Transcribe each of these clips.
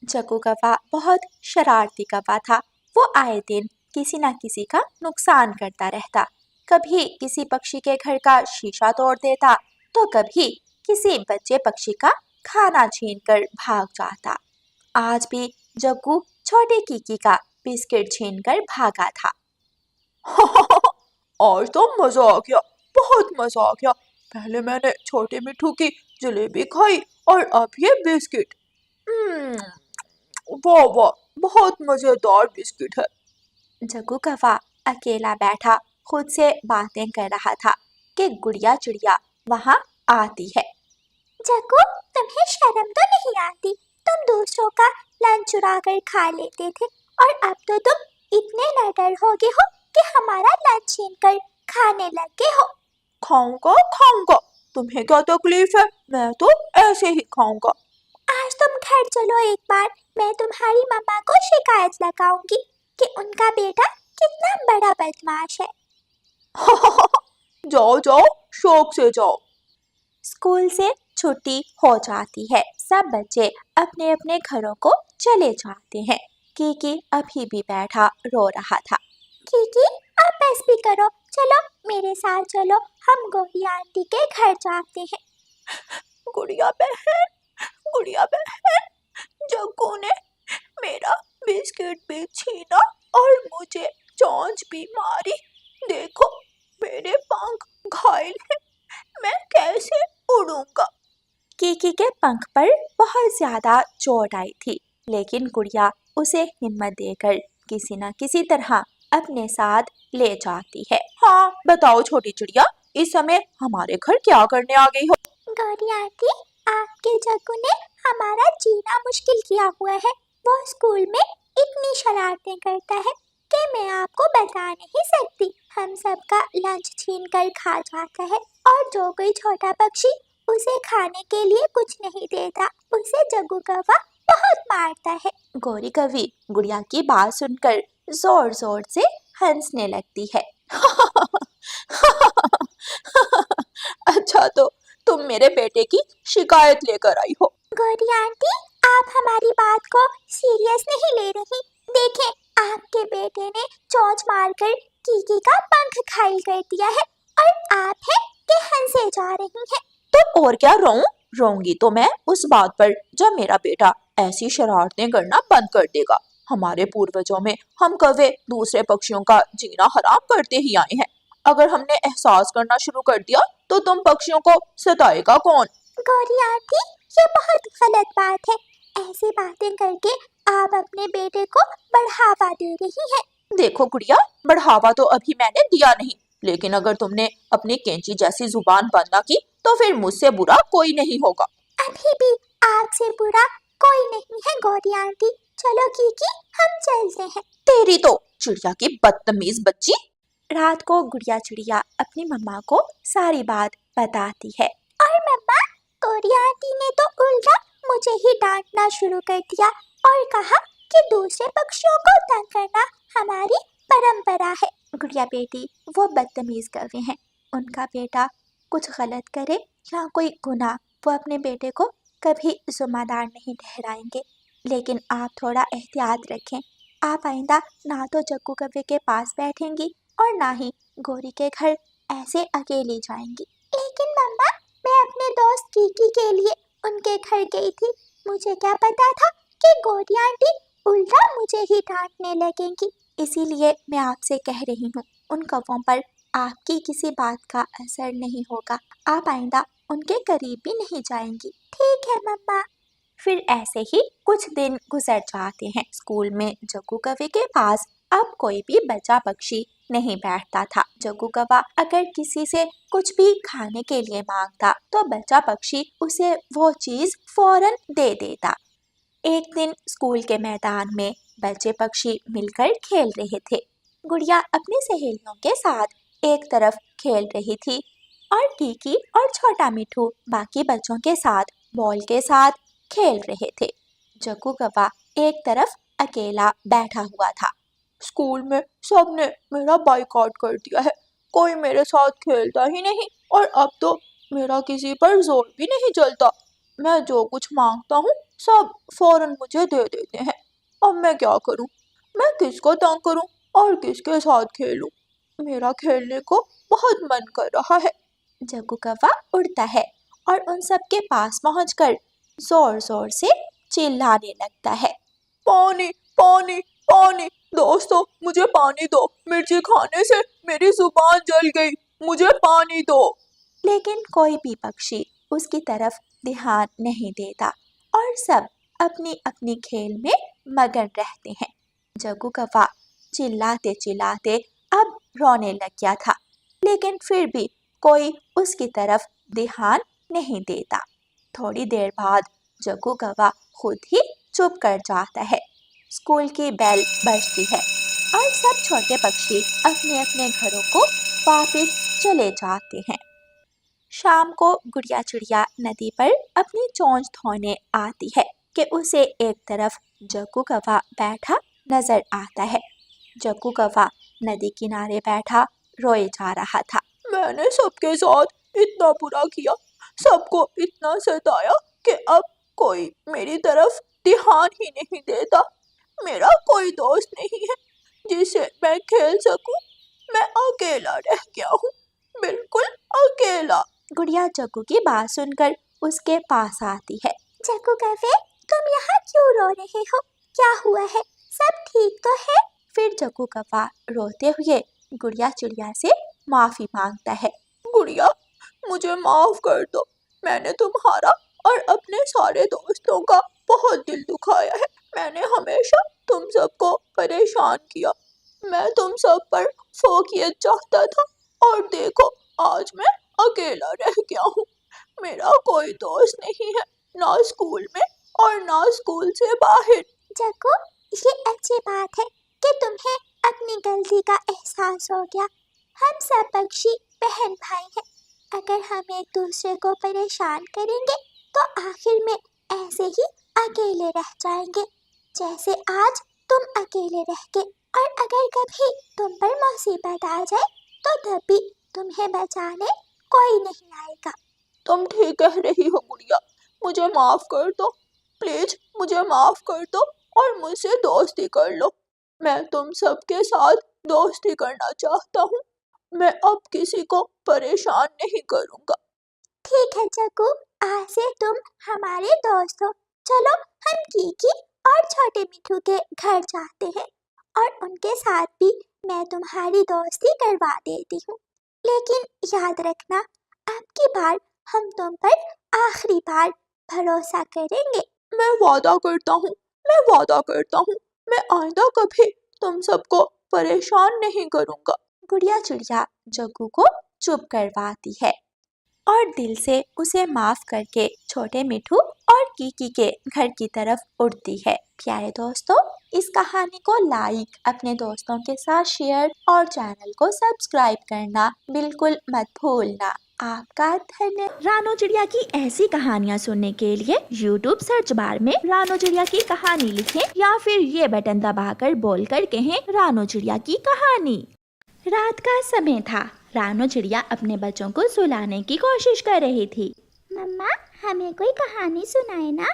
जग्गू कौवा बहुत शरारती कौवा था। वो आए दिन किसी न किसी का नुकसान करता रहता। कभी किसी पक्षी के घर का शीशा तोड़ देता, तो कभी किसी बच्चे पक्षी का खाना छीनकर भाग जाता। आज भी जग्गू छोटे कीकी का बिस्किट छीनकर भागा था। आज तो मजा आ गया, बहुत मजा आ गया। पहले मैंने छोटे मिट्ठू की जलेबी खाई और अब ये बिस्किट। वाह वाह, बहुत मजेदार बिस्किट है। जग्गू कौवा अकेला बैठा खुद से बातें कर रहा था कि गुड़िया चिड़िया वहां आती है। जग्गू, तुम्हें शर्म तो नहीं आती? तुम दूसरों का लंच चुरा कर खा लेते थे और अब तो तुम इतने नटखट हो गए हो कि हमारा लंच छीन कर खाने लगे हो। खाऊंगा खाऊंगा, तुम्हें क्या तकलीफ है? मैं तो ऐसे ही खाऊंगा। आज तुम घर चलो एक बार, मैं तुम्हारी मम्मा को शिकायत लगाऊंगी कि उनका बेटा कितना बड़ा बदमाश है। जाओ जाओ, शौक से जाओ। स्कूल से छुट्टी हो जाती है। सब बच्चे अपने अपने घरों को चले जाते हैं। कीकी अभी भी बैठा रो रहा था। कीकी, अब बस भी करो, चलो मेरे साथ चलो, हम गौरी आंटी के घर जाते हैं। गुड़िया बहन, गुड़िया बहन, जग्गू ने मेरा बिस्किट भी छीना और मुझे चोंच भी मारी। देखो, मेरे पंख घायल हैं, मैं कैसे उड़ूंगा? कीकी के पंख पर बहुत ज्यादा चोट आई थी, लेकिन गुड़िया उसे हिम्मत देकर किसी न किसी तरह अपने साथ ले जाती है। हाँ, बताओ छोटी चिड़िया, इस समय हमारे घर क्या करने आ गई हो? गौरी आंटी, आपके जग्गू ने हमारा जीना मुश्किल किया हुआ है। वो स्कूल में इतनी शरारतें करता है कि मैं आपको बता नहीं सकती। हम सबका लंच छीन कर खा जाता है और जो कोई छोटा पक्षी उसे खाने के लिए कुछ नहीं देता, उसे जग्गू कौवा बहुत मारता है। गौरी कवि गुड़िया की बात सुनकर जोर जोर से हंसने लगती है। अच्छा, तो तुम मेरे बेटे की शिकायत लेकर आई हो? गौरी आंटी, आप हमारी बात को सीरियस नहीं ले रही। देखें, आपके बेटे ने चोंच मारकर कीकी का पंख घायल कर दिया है और आप हैं कि हंसे जा रही हैं। तो और क्या रोऊं? रोऊंगी तो मैं उस बात पर जब मेरा बेटा ऐसी शरारतें करना बंद कर देगा। हमारे पूर्वजों में हम कौवे दूसरे पक्षियों का जीना हराम करते ही आए हैं। अगर हमने एहसास करना शुरू कर दिया तो तुम पक्षियों को सताएगा कौन? गौरी आंटी, ये बहुत गलत बात है। ऐसी बातें करके आप अपने बेटे को बढ़ावा दे रही हैं। देखो गुड़िया, बढ़ावा तो अभी मैंने दिया नहीं, लेकिन अगर तुमने अपनी कैंची जैसी जुबान बंद ना की तो फिर मुझसे बुरा कोई नहीं होगा। अभी भी आपसे बुरा कोई नहीं है गौरी आंटी। चलो कीकी, हम चलते हैं। तेरी तो चिड़िया की बदतमीज बच्ची। रात को गुड़िया चिड़िया अपनी मम्मा को सारी बात बताती है। और मम्मा, गौरी आंटी ने तो उल्टा मुझे ही डांटना शुरू कर दिया और कहा कि दूसरे पक्षियों को तंग करना हमारी परंपरा है। गुड़िया बेटी, वो बदतमीज कौवे हैं। उनका बेटा कुछ गलत करे या कोई गुनाह, वो अपने बेटे को कभी जिम्मेदार नहीं ठहराएंगे। लेकिन आप थोड़ा एहतियात रखें। आप आइंदा ना तो जग्गू कौवे के पास बैठेंगी और ना ही गौरी के घर ऐसे अकेली जाएंगी। लेकिन मम्मा, मैं अपने दोस्त कीकी के लिए उनके घर गई थी। मुझे क्या पता था कि गौरी आंटी उल्टा मुझे ही डांटने लगेंगी। इसीलिए मैं आपसे कह रही हूँ, उन कौवों पर आपकी किसी बात का असर नहीं होगा। आप आइंदा उनके करीब भी नहीं जाएंगी। ठीक है मम्मा। फिर ऐसे ही कुछ दिन गुजर जाते हैं। स्कूल में जग्गू कौवे के पास अब कोई भी बच्चा पक्षी नहीं बैठता था। जग्गू कौवा अगर किसी से कुछ भी खाने के लिए मांगता तो बच्चा पक्षी उसे वो चीज फौरन दे देता। एक दिन स्कूल के मैदान में बच्चे पक्षी मिलकर खेल रहे थे। गुड़िया अपनी सहेलियों के साथ एक तरफ खेल रही थी और कीकी और छोटा मिठू बाकी बच्चों के साथ बॉल के साथ खेल रहे थे। जग्गू कौवा एक तरफ अकेला बैठा हुआ था। स्कूल में सबने मेरा बाइकआउट कर दिया है, कोई मेरे साथ खेलता ही नहीं और अब तो मेरा किसी पर जोर भी नहीं चलता। मैं जो कुछ मांगता हूँ सब फौरन मुझे दे देते हैं। अब मैं क्या करूँ? मैं किसको तंग करूँ और किसके साथ खेलूँ? मेरा खेलने को बहुत मन कर रहा है। जग्गू कौवा उड़ता है और उन सब के पास पहुंचकर जोर जोर से चिल्लाने लगता है। पानी पानी पानी, दोस्तों मुझे पानी दो, मिर्ची खाने से मेरी जुबान जल गई, मुझे पानी दो। लेकिन कोई भी पक्षी उसकी तरफ ध्यान नहीं देता और सब अपनी अपनी खेल में मगन रहते हैं। जग्गू कौवा चिल्लाते चिल्लाते अब रोने लग गया था, लेकिन फिर भी कोई उसकी तरफ ध्यान नहीं देता। थोड़ी देर बाद जग्गू कौवा खुद ही चुप कर जाता है। स्कूल की बेल बजती है और सब छोटे पक्षी अपने अपने घरों को वापस चले जाते हैं। शाम को गुड़िया चिड़िया नदी पर अपनी चोंच धोने आती है कि उसे एक तरफ जग्गू कौवा बैठा नजर आता है। जग्गू कौवा नदी किनारे बैठा रोए जा रहा था। मैंने सबके साथ इतना बुरा किया, सबको इतना सताया कि अब कोई मेरी तरफ ध्यान ही नहीं देता। मेरा कोई दोस्त नहीं है जिससे मैं खेल सकूं। मैं अकेला रह गया हूँ, बिल्कुल अकेला। गुड़िया जग्गू की बात सुनकर उसके पास आती है। जग्गू कौवे, तुम यहाँ क्यों रो रहे हो? क्या हुआ है? सब ठीक तो है? फिर जग्गू कौवा रोते हुए गुड़िया चिड़िया से माफी मांगता है। गुड़िया, मुझे माफ कर दो। मैंने तुम्हारा और अपने सारे दोस्तों का बहुत दिल दुखाया है। मैंने हमेशा तुम सबको परेशान किया। मैं तुम सब पर फोकियत चाहता था और देखो आज मैं अकेला रह गया हूँ। मेरा कोई दोस्त नहीं है, ना स्कूल में और ना स्कूल से बाहर। जग्गू, ये अच्छी बात है कि तुम्हें अपनी गलती का एहसास हो गया। हम सब पक्षी बहन भाई हैं। अगर हम एक दूसरे को परेशान करेंगे तो आखिर में ऐसे ही अकेले रह जाएंगे, जैसे आज तुम अकेले रह गए। और अगर कभी तुम पर मुसीबत आ जाए तो तब भी तुम्हें बचाने कोई नहीं आएगा। तुम ठीक कह रही हो गुड़िया, मुझे माफ कर दो, प्लीज मुझे माफ कर दो और मुझसे दोस्ती कर लो। मैं तुम सबके साथ दोस्ती करना चाहता हूँ। मैं अब किसी को परेशान नहीं करूँगा। ठीक है जग्गू, आज से तुम हमारे दोस्त हो। चलो हम कीकी और छोटे मिठू के घर जाते हैं और उनके साथ भी मैं तुम्हारी दोस्ती करवा देती हूँ। लेकिन याद रखना, अब की बार हम तुम पर आखिरी बार भरोसा करेंगे। मैं वादा करता हूँ, मैं वादा करता हूँ, मैं आइंदा कभी तुम सबको परेशान नहीं करूँगा। गुड़िया चिड़िया जग्गू को चुप करवाती है और दिल से उसे माफ करके छोटे मिठू और कीकी के घर की तरफ उड़ती है। प्यारे दोस्तों, इस कहानी को लाइक, अपने दोस्तों के साथ शेयर और चैनल को सब्सक्राइब करना बिल्कुल मत भूलना। आपका धन्यवाद। रानो चिड़िया की ऐसी कहानियाँ सुनने के लिए YouTube सर्च बार में रानो चिड़िया की कहानी लिखें या फिर ये बटन दबाकर बोलकर कहें रानो चिड़िया की कहानी। रात का समय था। रानो चिड़िया अपने बच्चों को सुलाने की कोशिश कर रही थी। मम्मा, हमें कोई कहानी सुनाए ना।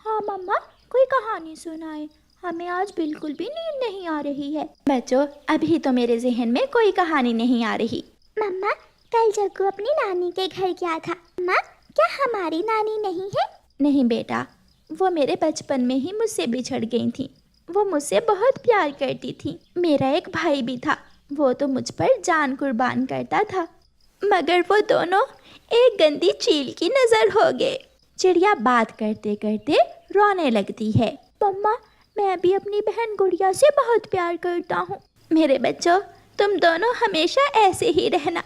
हाँ मम्मा, कोई कहानी सुनाए, हमें आज बिल्कुल भी नींद नहीं आ रही है। बच्चों, अभी तो मेरे जहन में कोई कहानी नहीं आ रही। मम्मा, कल जग्गू अपनी नानी के घर गया था। मम्मा, क्या हमारी नानी नहीं है? नहीं बेटा, वो मेरे बचपन में ही मुझसे बिछड़ गई थी। वो मुझसे बहुत प्यार करती थी। मेरा एक भाई भी था, वो तो मुझ पर जान कुर्बान करता था, मगर वो दोनों एक गंदी चील की नज़र हो गए। चिड़िया बात करते करते रोने लगती है। मम्मा, मैं भी अपनी बहन गुड़िया से बहुत प्यार करता हूँ। मेरे बच्चों, तुम दोनों हमेशा ऐसे ही रहना।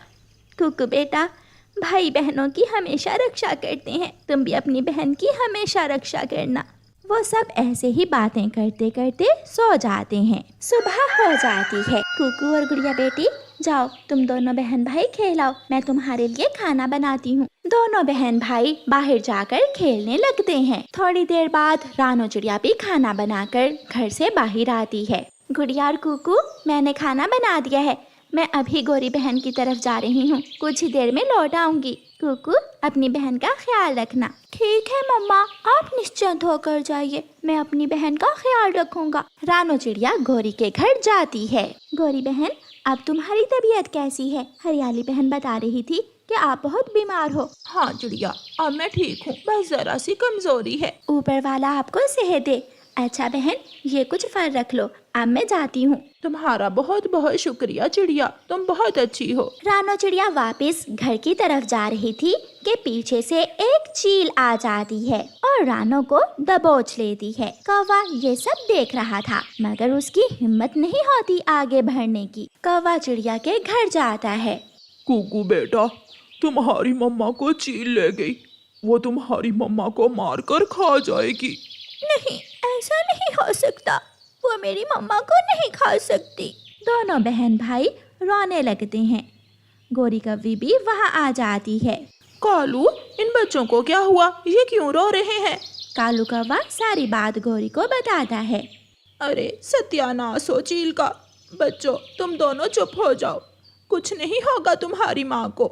कुकू बेटा, भाई बहनों की हमेशा रक्षा करते हैं, तुम भी अपनी बहन की हमेशा रक्षा करना। वो सब ऐसे ही बातें करते करते सो जाते हैं। सुबह हो जाती है। कुकू और गुड़िया बेटी, जाओ तुम दोनों बहन भाई खेलाओ, मैं तुम्हारे लिए खाना बनाती हूँ। दोनों बहन भाई बाहर जाकर खेलने लगते हैं। थोड़ी देर बाद रानो चिड़िया भी खाना बनाकर घर से बाहर आती है। गुड़िया और कुकू, मैंने खाना बना दिया है, मैं अभी गोरी बहन की तरफ जा रही हूँ, कुछ ही देर में लौट आऊंगी। कुकू, अपनी बहन का ख्याल रखना। ठीक है मम्मा, आप निश्चिंत होकर जाइए, मैं अपनी बहन का ख्याल रखूंगा। रानो चिड़िया गौरी के घर जाती है। गौरी बहन, अब तुम्हारी तबीयत कैसी है? हरियाली बहन बता रही थी कि आप बहुत बीमार हो। हाँ चिड़िया, अब मैं ठीक हूँ, बस जरा सी कमजोरी है। ऊपर वाला आपको सेहत दे। अच्छा बहन, ये कुछ फल रख लो, अब मैं जाती हूँ। तुम्हारा बहुत बहुत शुक्रिया चिड़िया, तुम बहुत अच्छी हो। रानो चिड़िया वापस घर की तरफ जा रही थी कि पीछे से एक चील आ जाती है और रानो को दबोच लेती है। कौवा ये सब देख रहा था, मगर उसकी हिम्मत नहीं होती आगे बढ़ने की। कौवा चिड़िया के घर जाता है। कुकू बेटा, तुम्हारी मम्मा को चील ले गई, वो तुम्हारी मम्मा को मारकर खा जाएगी। नहीं, ऐसा नहीं हो सकता, वो मेरी मम्मा को नहीं खा सकती। दोनों बहन भाई रोने लगते हैं। गौरी कव्वी भी वहाँ आ जाती है। कालू, इन बच्चों को क्या हुआ? ये क्यों रो रहे हैं? कालू कौवा सारी बात गौरी को बताता है। अरे सत्यानाश हो चील का। बच्चों, तुम दोनों चुप हो जाओ, कुछ नहीं होगा तुम्हारी माँ को।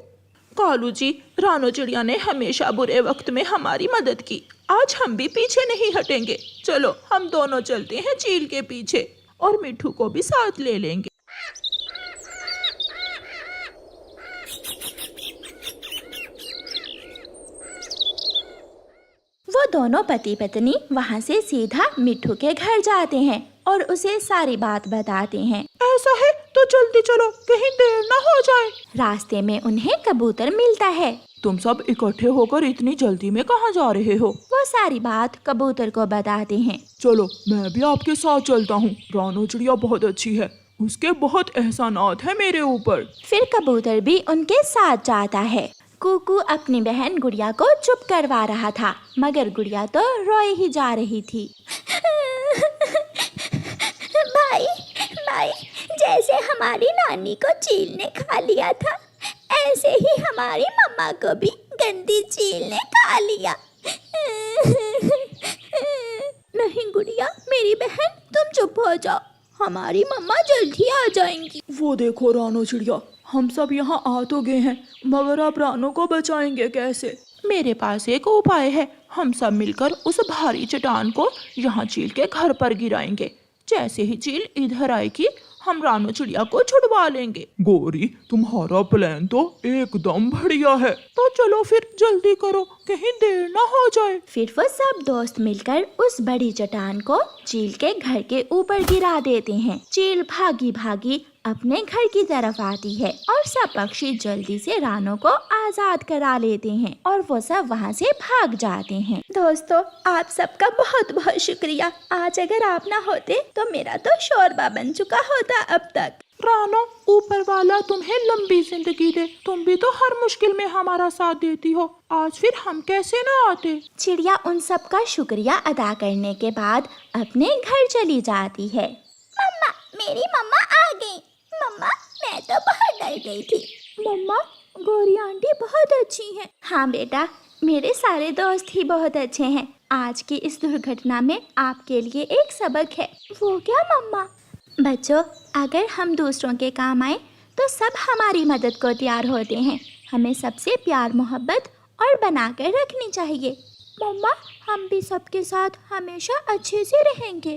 कालू जी, रानो चिड़िया ने हमेशा बुरे वक्त में हमारी मदद की, आज हम भी पीछे नहीं हटेंगे। चलो हम दोनों चलते हैं चील के पीछे और मिठू को भी साथ ले लेंगे। वो दोनों पति पत्नी वहाँ से सीधा मिठू के घर जाते हैं और उसे सारी बात बताते हैं। ऐसा है तो जल्दी चलो, कहीं देर ना हो जाए। रास्ते में उन्हें कबूतर मिलता है। तुम सब इकट्ठे होकर इतनी जल्दी में कहाँ जा रहे हो? वो सारी बात कबूतर को बताते हैं। चलो मैं भी आपके साथ चलता हूँ, रानो चिड़िया बहुत अच्छी है, उसके बहुत एहसानात है मेरे ऊपर। फिर कबूतर भी उनके साथ जाता है। कुकू अपनी बहन गुड़िया को चुप करवा रहा था, मगर गुड़िया तो रोए ही जा रही थी। भाई, भाई, जैसे हमारी नानी को चील ने खा लिया था, ऐसे ही हमारी मम्मा को भी गंदी चील ने खा लिया। नहीं गुड़िया, मेरी बहन, तुम चुप हो जाओ, हमारी मम्मा जल्दी आ जाएंगी। वो देखो रानो चिड़िया, हम सब यहाँ आ तो गए हैं, मगर आप रानो को बचाएंगे कैसे? मेरे पास एक उपाय है, हम सब मिलकर उस भारी चट्टान को यहाँ चील के घर पर गिराएंगे। जैसे ही चील इधर आएगी, हम रानो चिड़िया को छुड़वा लेंगे। गौरी, तुम्हारा प्लान तो एकदम बढ़िया है। तो चलो फिर जल्दी करो, कहीं देर ना हो जाए। फिर वो सब दोस्त मिलकर उस बड़ी चट्टान को चील के घर के ऊपर गिरा देते हैं। चील भागी भागी अपने घर की तरफ आती है और सब पक्षी जल्दी से रानो को आजाद करा लेते हैं और वो सब वहाँ से भाग जाते हैं। दोस्तों, आप सबका बहुत बहुत शुक्रिया। आज अगर आप ना होते तो मेरा तो शोरबा बन चुका होता अब तक। रानो, ऊपर वाला तुम्हें लंबी जिंदगी दे, तुम भी तो हर मुश्किल में हमारा साथ देती हो, आज फिर हम कैसे ना आते। चिड़िया उन सब का शुक्रिया अदा करने के बाद अपने घर चली जाती है। मम्मा, मेरी मम्मा आ गई। मम्मा, मैं तो बहुत डर गई थी। मम्मा, गौरी आंटी बहुत अच्छी हैं। हाँ बेटा, मेरे सारे दोस्त ही बहुत अच्छे हैं। आज की इस दुर्घटना में आपके लिए एक सबक है। वो क्या मम्मा? बच्चों, अगर हम दूसरों के काम आए तो सब हमारी मदद को तैयार होते हैं। हमें सबसे प्यार मोहब्बत और बनाकर रखनी चाहिए। मम्मा, हम भी सबके साथ हमेशा अच्छे से रहेंगे।